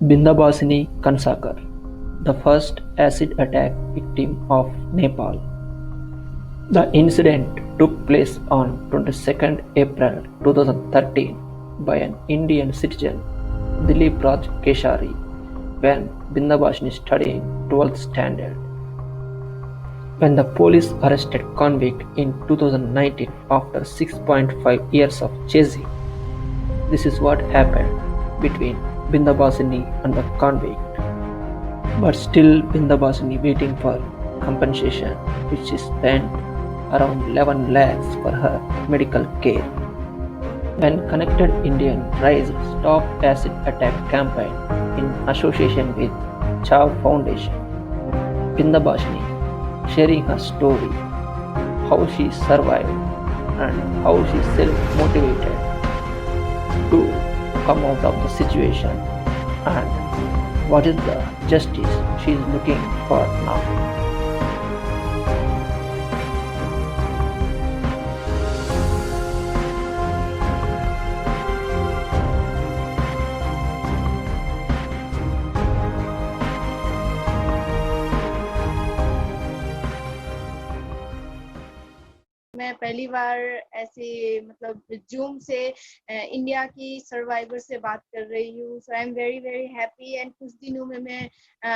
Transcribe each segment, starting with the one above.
Bindabasini Kansakar, the first acid attack victim of Nepal. The incident took place on 22nd April 2013 by an Indian citizen, Dilip Raj Keshari, when Bindabasini studying 12th standard. When the police arrested convict in 2019 after 6.5 years of chasing, this is what happened between Bindabasini and the convict. But still Bindabasini waiting for compensation, which is spent around 11 lakhs for her medical care. When Connected Indian raised Stop Acid Attack campaign in association with Chav Foundation, Bindabasini sharing her story, how she survived and how she self-motivated to come out of the situation and what is the justice she is looking for now. मैं पहली बार ऐसे मतलब zoom से India की survivor से बात कर रही हूँ। So I am very very happy and कुछ दिनों में मैं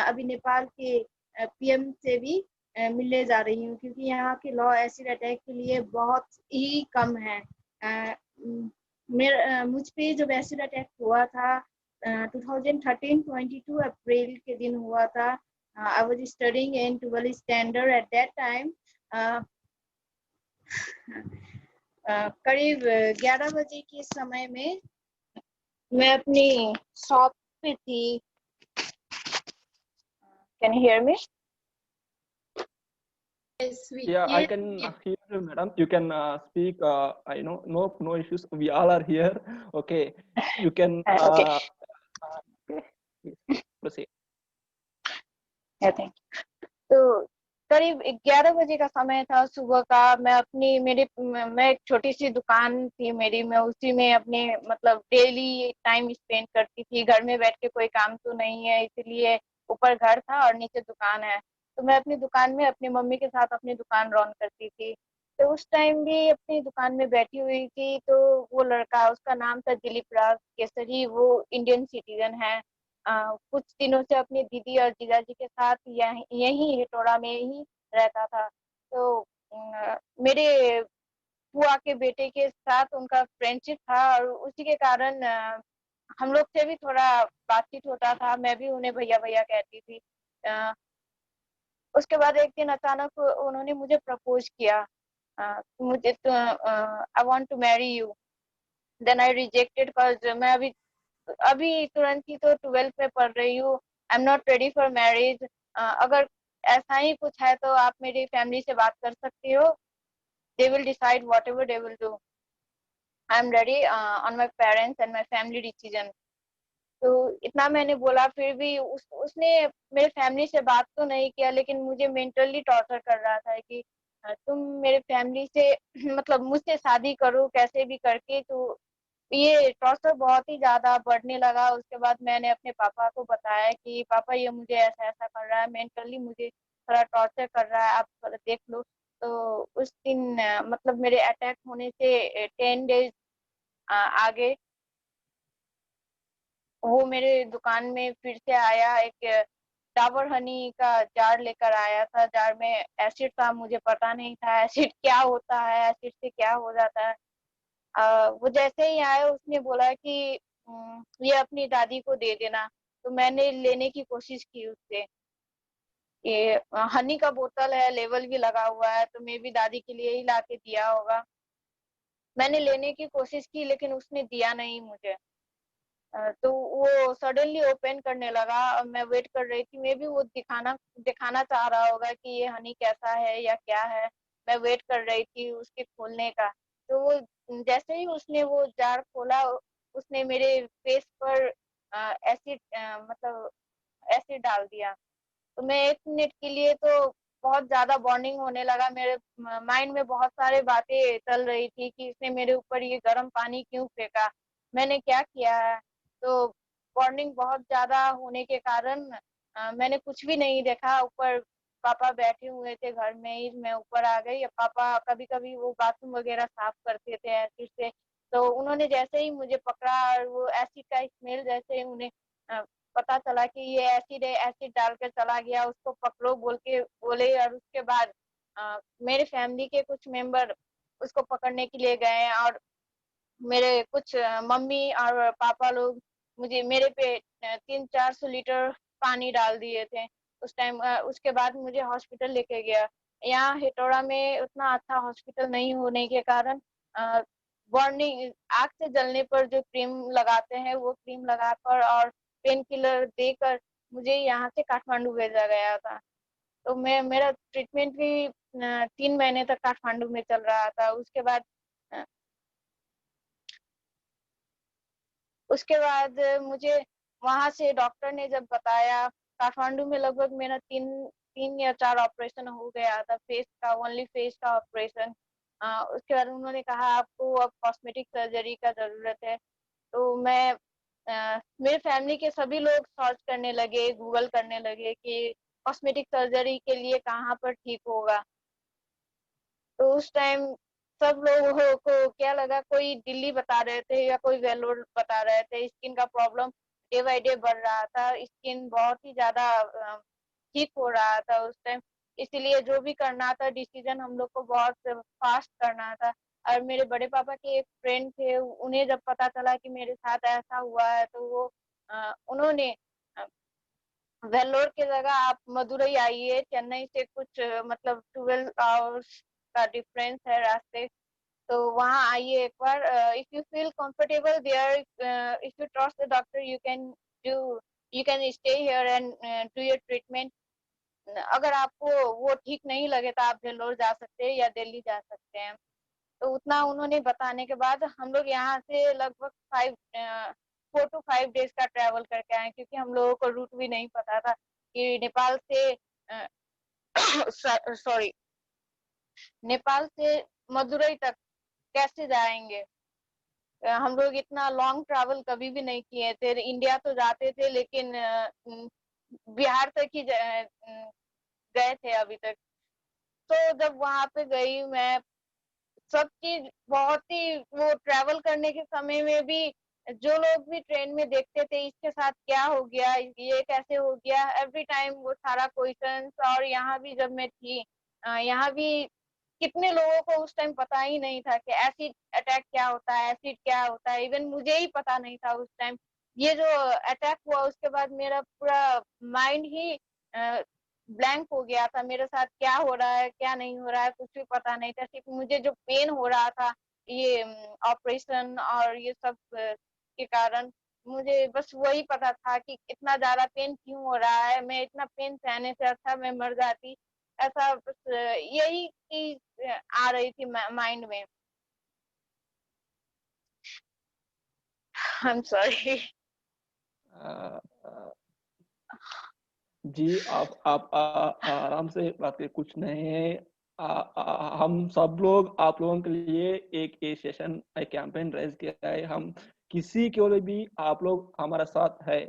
अभी नेपाल के पीएम से भी मिलने जा रही हूँ, क्योंकि यहाँ के लॉ एसिड अटैक के लिए बहुत ही कम है। मुझ पे जब एसिड अटैक हुआ था 2013 22 अप्रैल के दिन हुआ था। I was studying in 12th standard at that time. करीब 11 बजे के समय में मैं अपनी शॉप पे थी। Can you hear me? Yeah, I can hear you, madam. You can speak. I know, no issues. We all are here. Okay, you can. Okay. Please proceed. Yeah, thank you. तो करीब 11 बजे का समय था सुबह का। मैं एक छोटी सी दुकान थी मेरी, मैं उसी में अपने मतलब डेली टाइम स्पेंड करती थी। घर में बैठ के कोई काम तो नहीं है, इसलिए ऊपर घर था और नीचे दुकान है। तो मैं अपनी दुकान में अपनी मम्मी के साथ अपनी दुकान रन करती थी। तो उस टाइम भी अपनी दुकान में बैठी हुई थी, तो वो लड़का, उसका नाम था दिलीप राज केसरी, वो इंडियन सिटीजन है। कुछ दिनों से अपनी दीदी और जीजाजी के साथ यही हेटोड़ा में ही रहता था। तो मेरे बुआ के बेटे के साथ उनका फ्रेंडशिप था और उसी के कारण हम लोग से भी थोड़ा बातचीत होता था। मैं भी उन्हें भैया भैया कहती थी। उसके बाद एक दिन अचानक उन्होंने मुझे प्रपोज किया। मुझे तो I want to marry you. Then I rejected because मैं अभी तुरंत ही तो 12th में पढ़ रही हूँ। I am not ready for marriage. अगर ऐसा ही कुछ है तो आप मेरी फैमिली से बात कर सकती हो। They will decide what ever they will do. I am ready on my parents and my family decision. तो इतना मैंने बोला, फिर भी उसने मेरे फैमिली से बात तो नहीं किया, लेकिन मुझे मेंटली टॉर्चर कर रहा था कि तुम मेरे फैमिली से मतलब मुझसे शादी करो कैसे भी करके। तो ये टॉर्चर बहुत ही ज़्यादा बढ़ने लगा। उसके बाद मैंने अपने पापा को बताया कि पापा ये मुझे ऐसा-ऐसा कर रहा है, मेंटली मुझे थोड़ा टॉर्चर कर रहा है, आप देख लो। तो उस दिन मतलब मेरे अटैक होने से 10 डेज़ आगे वो मेरे दुकान में फिर से आया। एक डाबर हनी का जार लेकर आया था। जार में एसिड था, मुझे पता नहीं था एसिड क्या होता है, एसिड से क्या हो जाता है। वो जैसे ही आया उसने बोला कि ये अपनी दादी को दे देना। तो मैंने लेने की कोशिश की उससे। ये हनी का बोतल है, लेबल भी लगा हुआ है, तो मे बी दादी के लिए ही लाके दिया होगा। मैंने लेने की कोशिश की लेकिन उसने दिया नहीं मुझे। तो वो सडनली ओपन करने लगा और मैं वेट कर रही थी। मे बी वो दिखाना चाह रहा होगा कि ये हनी कैसा है या क्या है। मैं वेट कर रही थी उसके खोलने का। तो वो जैसे ही उसने वो जार खोला, उसने मेरे फेस पर एसिड मतलब एसिड डाल दिया। तो मैं 1 मिनट के लिए तो बहुत ज़्यादा बॉन्डिंग होने लगा। मेरे माइंड में बहुत सारी बातें चल रही थी कि इसने मेरे ऊपर ये गर्म पानी क्यों फेंका, मैंने क्या किया है। तो वार्निंग बहुत ज्यादा होने के कारण मैंने कुछ भी नहीं देखा। ऊपर पापा बैठे हुए थे घर में ही, मैं ऊपर आ गई। पापा कभी कभी वो बाथरूम वगैरह साफ करते थे एसिड से, तो उन्होंने जैसे ही मुझे पकड़ा और वो एसिड का स्मेल जैसे ही उन्हें पता चला कि ये एसिड है, एसिड डालकर चला गया, उसको पकड़ो बोल के बोले। और उसके बाद मेरे फैमिली के कुछ मेंबर उसको पकड़ने के लिए गए और मेरे कुछ मम्मी और पापा लोग मुझे मेरे पे 300-400 लीटर पानी डाल दिए थे उस टाइम। उसके बाद मुझे हॉस्पिटल लेके गया। यहाँ हेटौड़ा में उतना अच्छा हॉस्पिटल नहीं होने के कारण वार्निंग आग से जलने पर जो क्रीम लगाते हैं वो क्रीम लगाकर और पेन किलर देकर मुझे यहाँ से काठमांडू भेजा गया था। तो मैं मेरा ट्रीटमेंट भी 3 महीने तक काठमांडू में चल रहा था। उसके बाद मुझे वहां से डॉक्टर ने जब बताया, काठमांडू में लगभग मेरा 3 या 4 ऑपरेशन हो गया था, फेस का, ओनली फेस का ऑपरेशन। उसके बाद उन्होंने कहा आपको अब कॉस्मेटिक सर्जरी का जरूरत है। तो मेरे फैमिली के सभी लोग सर्च करने लगे, गूगल करने लगे कि कॉस्मेटिक सर्जरी के लिए कहाँ पर ठीक होगा। तो उस टाइम सब लोगों को क्या लगा, कोई दिल्ली बता रहे थे या कोई वेल्लोर बता रहे थे। स्किन का प्रॉब्लम डे बाय डे बढ़ रहा था, स्किन बहुत ही ज्यादा ठीक हो रहा था उस टाइम। इसीलिए जो भी करना था डिसीजन हम लोग को बहुत फास्ट करना था। और मेरे बड़े पापा के एक फ्रेंड थे, उन्हें जब पता चला कि मेरे साथ ऐसा हुआ है तो उन्होंने वेल्लोर की जगह आप मदुरई आइए, चेन्नई से कुछ मतलब 12 आवर्स का डिफरेंस है रास्ते। तो वहाँ आइए एक बार। If you feel comfortable there, if you trust the doctor, do you can stay here and do your treatment. अगर आपको वो ठीक नहीं लगे तो आप वेल्लोर जा सकते हैं या दिल्ली जा सकते हैं। तो उतना उन्होंने बताने के बाद हम लोग यहाँ से लगभग 4 to 5 डेज का ट्रैवल करके आए, क्योंकि हम लोगों को रूट भी नहीं पता था कि नेपाल से सॉरी नेपाल से मदुरई तक कैसे जाएंगे। हम लोग इतना लॉन्ग ट्रैवल कभी भी नहीं किए थे। इंडिया तो जाते थे लेकिन बिहार तक ही गए थे अभी तक। तो जब वहां पे गई मैं, सब चीज बहुत ही, वो ट्रैवल करने के समय में भी जो लोग भी ट्रेन में देखते थे इसके साथ क्या हो गया, ये कैसे हो गया, एवरी टाइम वो सारा क्वेश्चंस। और यहाँ भी जब मैं थी, यहाँ भी कितने लोगों को उस टाइम पता ही नहीं था कि एसिड अटैक क्या होता है, एसिड क्या होता है। इवन मुझे ही पता नहीं था उस टाइम। ये जो अटैक हुआ उसके बाद मेरा पूरा माइंड ही ब्लैंक हो गया था। मेरे साथ क्या हो रहा है क्या नहीं हो रहा है कुछ भी पता नहीं था। सिर्फ मुझे जो पेन हो रहा था ये ऑपरेशन और ये सब के कारण, मुझे बस वही पता था कि इतना ज्यादा पेन क्यों हो रहा है, मैं इतना पेन सहने से अच्छा मैं मर जाती। ऐसा बस यही चीज आ रही थी माइंड में। I am sorry. अ, अ, जी, आप आराम से बात करिए, कुछ नहीं है। हम सब लोग आप लोगों के लिए एक ये सेशन, एक कैंपेन रेज किया है। हम किसी के लिए भी आप लोग हमारा साथ है।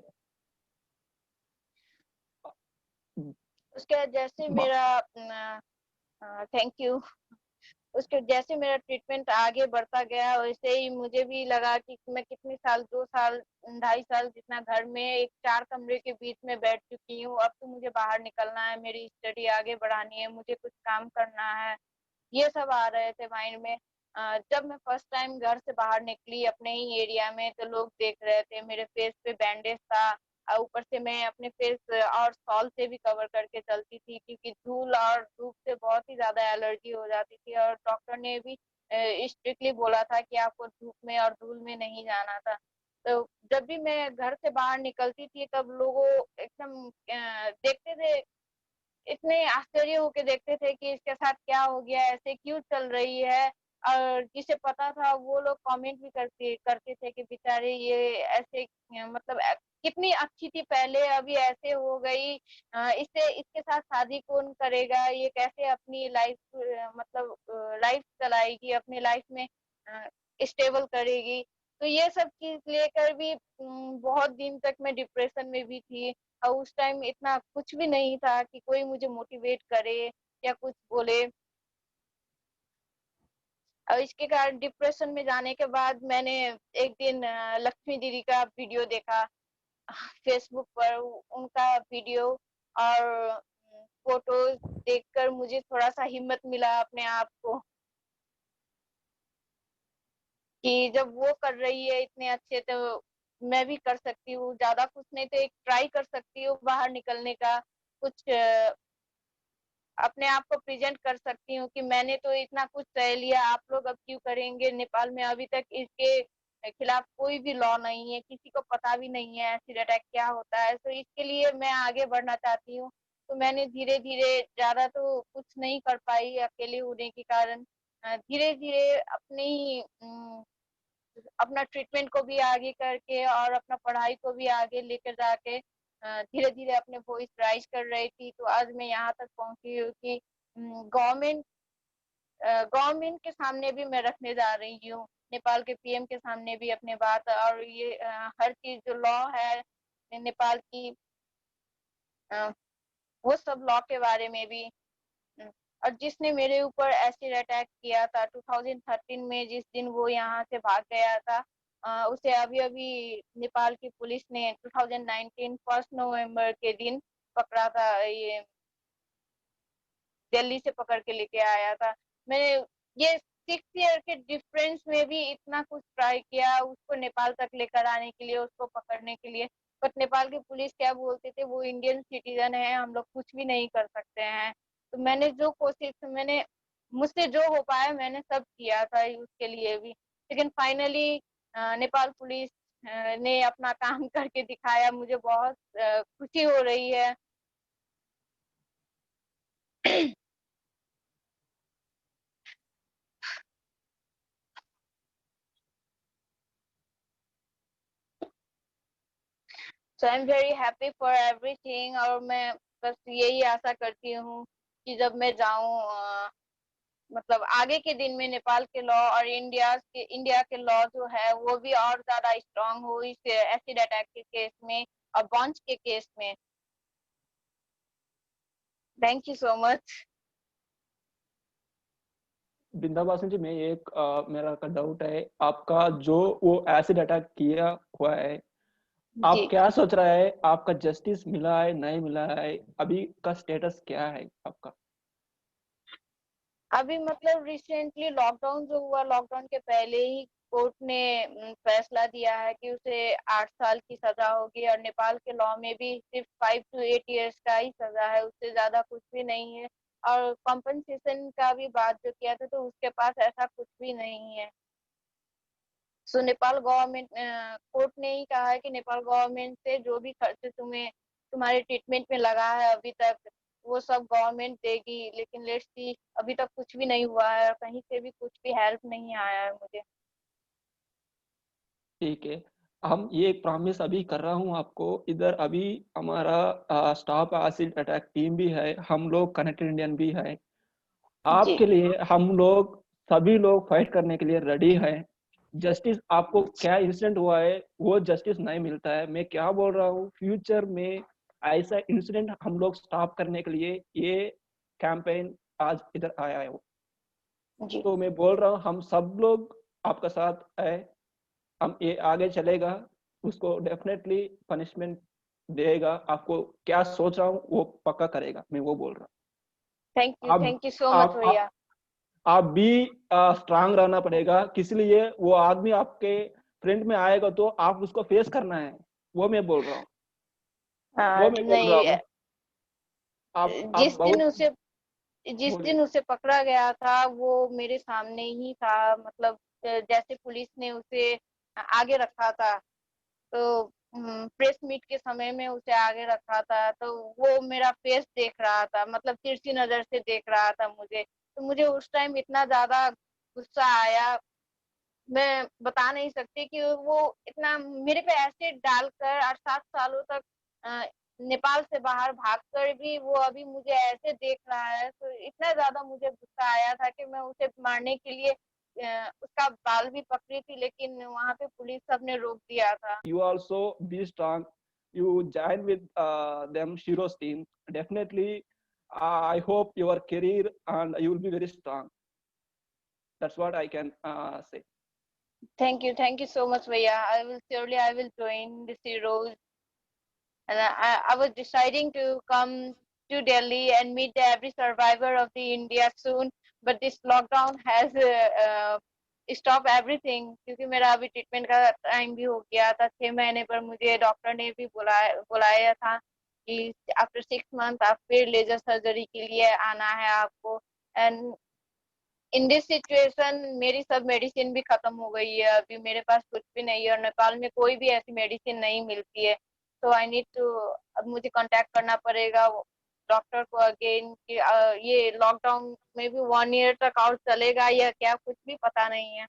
उसके बाद जैसे मेरा थैंक यू। उसके जैसे मेरा ट्रीटमेंट आगे बढ़ता गया वैसे ही मुझे भी लगा कि मैं कितने साल, 2 साल, 2.5 साल जितना घर में एक 4 कमरे के बीच में बैठ चुकी हूँ। अब तो मुझे बाहर निकलना है, मेरी स्टडी आगे बढ़ानी है, मुझे कुछ काम करना है। ये सब आ रहे थे माइंड में। जब मैं फर्स्ट टाइम घर से बाहर निकली अपने ही एरिया में तो लोग देख रहे थे, मेरे फेस पे बैंडेज था और ऊपर से मैं अपने फेस और सॉल से भी कवर करके चलती थी, क्योंकि धूल और धूप से बहुत ही ज्यादा एलर्जी हो जाती थी। और डॉक्टर ने भी स्ट्रिक्टली बोला था कि आपको धूप में और धूल में नहीं जाना था। तो जब भी मैं घर से बाहर निकलती थी तब लोगों एकदम देखते थे, इतने आश्चर्य होके देखते थे कि इसके साथ क्या हो गया, ऐसे क्यों चल रही है। और जिसे पता था वो लोग कमेंट भी करते करते थे कि बेचारे ये ऐसे मतलब कितनी अच्छी थी पहले, अभी ऐसे हो गई। इससे इसके साथ शादी कौन करेगा, ये कैसे अपनी लाइफ मतलब लाइफ चलाएगी, अपनी लाइफ में स्टेबल करेगी। तो ये सब चीज लेकर भी बहुत दिन तक मैं डिप्रेशन में भी थी। और उस टाइम इतना कुछ भी नहीं था कि कोई मुझे मोटिवेट करे या कुछ बोले। और इसके कारण डिप्रेशन में जाने के बाद मैंने एक दिन लक्ष्मी दीदी का वीडियो देखा फेसबुक पर। उनका वीडियो और फोटोज देखकर मुझे थोड़ा सा हिम्मत मिला अपने आप को, कि जब वो कर रही है इतने अच्छे तो मैं भी कर सकती हूँ। ज्यादा कुछ नहीं तो एक ट्राई कर सकती हूँ बाहर निकलने का, कुछ अपने आप को प्रेजेंट कर सकती हूँ कि मैंने तो इतना कुछ सह लिया, आप लोग अब क्यों करेंगे। नेपाल में अभी तक इसके खिलाफ कोई भी लॉ नहीं है, किसी को पता भी नहीं है एसिड अटैक क्या होता है। तो इसके लिए मैं आगे बढ़ना चाहती हूँ। तो मैंने धीरे धीरे, ज्यादा तो कुछ नहीं कर पाई अकेले होने के कारण, धीरे धीरे अपना ट्रीटमेंट को भी आगे करके और अपना पढ़ाई को भी आगे लेकर जाके धीरे धीरे अपने वॉइस राइज कर रही थी। तो आज मैं यहाँ तक पहुंची हूँ कि गवर्नमेंट गवर्नमेंट के सामने भी मैं रखने जा रही हूँ, नेपाल के पीएम के सामने भी अपने बात। और ये हर चीज जो लॉ है नेपाल की, अ, वो सब लॉ के बारे में भी। और जिसने मेरे ऊपर एसिड अटैक किया था 2013 में, जिस दिन वो यहाँ से भाग गया था, उसे अभी अभी नेपाल की पुलिस ने 2019 1 नवंबर के दिन पकड़ा था। ये दिल्ली से पकड़ के लेके आया था। मैंने ये 6 ईयर के डिफरेंस में भी इतना कुछ ट्राई किया उसको नेपाल तक लेकर आने के लिए, उसको पकड़ने के लिए। बट नेपाल की पुलिस क्या बोलते थे, वो इंडियन सिटीजन है, हम लोग कुछ भी नहीं कर सकते हैं। तो मैंने जो कोशिश, मैंने मुझसे जो हो पाया मैंने सब किया था उसके लिए भी। लेकिन फाइनली नेपाल पुलिस ने अपना काम करके दिखाया। मुझे बहुत खुशी हो रही है। So I am very happy for everything. और मैं बस यही आशा करती हूँ कि जब मैं जाऊँ, मतलब आगे के दिन में नेपाल के लॉ और इंडिया के लॉ जो है वो भी और ज्यादा स्ट्रांग हो इस एसिड अटैक के केस में और बॉन्च के केस में। Thank you so much. बिंदाबासन जी, मैं एक मेरा का डाउट है, आपका जो वो एसिड अटैक किया हुआ है, आप जी, क्या सोच रहा है, आपका जस्टिस मिला है नहीं मिला है, अभी का स्टेटस क्या है आपका? अभी मतलब रिसेंटली लॉकडाउन जो हुआ, लॉकडाउन के पहले ही कोर्ट ने फैसला दिया है कि उसे 8 साल की सजा होगी। और नेपाल के लॉ में भी सिर्फ 5 to 8 years का ही सजा है, उससे ज्यादा कुछ भी नहीं है। और कॉम्पनसेशन का भी बात जो किया था तो उसके पास ऐसा कुछ भी नहीं है। सो नेपाल गवर्नमेंट, कोर्ट ने ही कहा है कि नेपाल गवर्नमेंट से जो भी खर्च तुम्हें तुम्हारे ट्रीटमेंट में लगा है अभी तक, वो सब गवर्नमेंट देगी। लेकिन लेट्स सी, अभी तक कुछ भी नहीं हुआ है, कहीं से भी कुछ भी हेल्प नहीं आया है मुझे। ठीक है, हम ये एक प्रॉमिस अभी कर रहा हूँ आपको। इधर अभी हमारा स्टाफ एसिड अटैक टीम भी है, हम लोग कनेक्टेड इंडियन भी है। जी, आपके लिए हम लोग सभी लोग फाइट करने के लिए रेडी हैं। जस्टिस, आपको क्या इंसिडेंट हुआ है वो जस्टिस नहीं मिलता है, मैं क्या बोल रहा हूँ, फ्यूचर में ऐसा इंसिडेंट हम लोग स्टॉप करने के लिए ये कैंपेन आज इधर आया है। जी, तो मैं बोल रहा हूँ हम सब लोग आपका साथ है, हम ये आगे चलेगा, उसको डेफिनेटली पनिशमेंट देगा। आपको क्या सोच रहा हूँ वो पक्का करेगा, मैं वो बोल रहा हूँ। थैंक यू सो मच आप भैया। आप भी स्ट्रांग रहना पड़ेगा, किस लिए वो आदमी आपके फ्रंट में आएगा तो आप उसको फेस करना है, वो मैं बोल रहा हूँ। वो मैं बोल रहा नहीं, हूँ। आप जिस दिन बहुत उसे जिस बोलिए। दिन उसे पकड़ा गया था वो मेरे सामने ही था। मतलब जैसे पुलिस ने उसे आगे रखा था, तो प्रेस मीट के समय में उसे आगे रखा था, तो वो मेरा फेस देख रहा था, मतलब तिरछी नजर से देख रहा था मुझे। तो मुझे उस टाइम इतना ज्यादा गुस्सा आया, मैं बता नहीं सकती कि वो इतना मेरे पे एसिड डालकर 8 7 सालों तक नेपाल से बाहर भागकर भी वो अभी मुझे ऐसे देख रहा है। तो इतना ज्यादा मुझे गुस्सा आया था कि मैं उसे मारने के लिए उसका बाल भी पकड़ी थी, लेकिन वहां पे पुलिस सबने रोक दिया था। You also be strong. You join with them Shiro's team. Definitely, I hope your career and you will be very strong. That's what I can say. Thank you so much, Vaya. I will join the heroes. And I was deciding to come to Delhi and meet every survivor of the India soon, but this lockdown has stop everything, क्योंकि मेरा अभी treatment का time भी हो गया था। 6 महीने पर मुझे डॉक्टर ने भी बुलाया था कि आफ्टर 6 मंथ आप फिर लेजर सर्जरी के लिए आना है आपको। एंड इन दिस सिचुएशन मेरी सब मेडिसिन भी खत्म हो गई है, अभी मेरे पास कुछ भी नहीं है और नेपाल में कोई भी ऐसी मेडिसिन नहीं मिलती है। तो आई नीड टू, अब मुझे कांटेक्ट करना पड़ेगा डॉक्टर को अगेन कि ये लॉकडाउन में भी 1 ईयर तक और चलेगा या क्या, कुछ भी पता नहीं है।